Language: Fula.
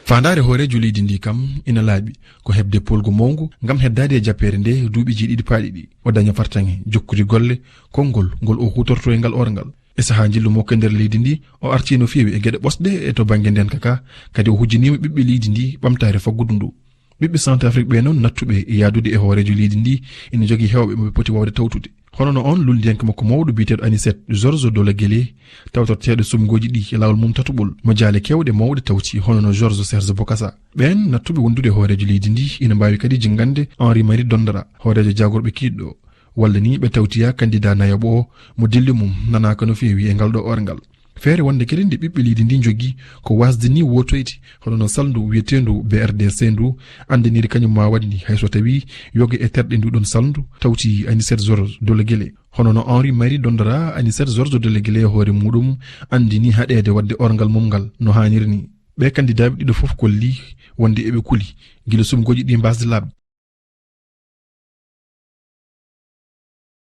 Fandare hoorejo leydi ndi kam ina laaɓi ko hebde polgu mawngu ngam heddade e jappere nde duuɓiji ɗiɗi paaɗi ɗi o daña fartange jokkude golle konngol ngol o hutorto e ngal orgal e saha jillu mokko nder leydi ndi o arti no feewi e geɗe ɓosɗe e to banggue nden kaka kadi o hujjinima ɓiɓɓe leydi ndi ɓamtare faggudu ndu ɓiɓɓe Centrafrique ɓe noon nattuɓe e yaadude e hoorejo leydi ndi ina jogui hewɓe moɓe poti wawde tawtude hono no on luldiyanke makko mawɗo biyeteɗo Anicette Georges Dola Guélé tawtorteɗo suɓngoji ɗi e lawol mum tatuɓol mo jaale kewɗe mawɗe tawti hono no Georges Serge Bokassa ɓen nattuɓe wondude hoorejo leydi ndi ina mbawi kadi jingande Henri Marie Dondara hoorejo jagorɓe kiiɗɗo walla ni ɓe tawtiya candidat nayoɓo o mo dilli mum nanaka no feewi e ngal ɗo orgal feere wonde kadi nde ɓiɓɓe leydi ndi jogui ko wasde ni wotoyti hono no salndu wiyetendu BRDC ndu andaniri kañum ma waɗni hayso tawi yoga e terɗe nduɗon salndu tawti Anicette Georges Dola Guélé hono no Henri Marie Dondara Anicette Georges Dola Guélé hoore muɗum andini haɗede wadde orgal mum ngal no hanniri ni ɓe candidat ɓe ɗiɗo foof kolli wonde eɓe kuli guila suɓngoji ɗi mbasde labde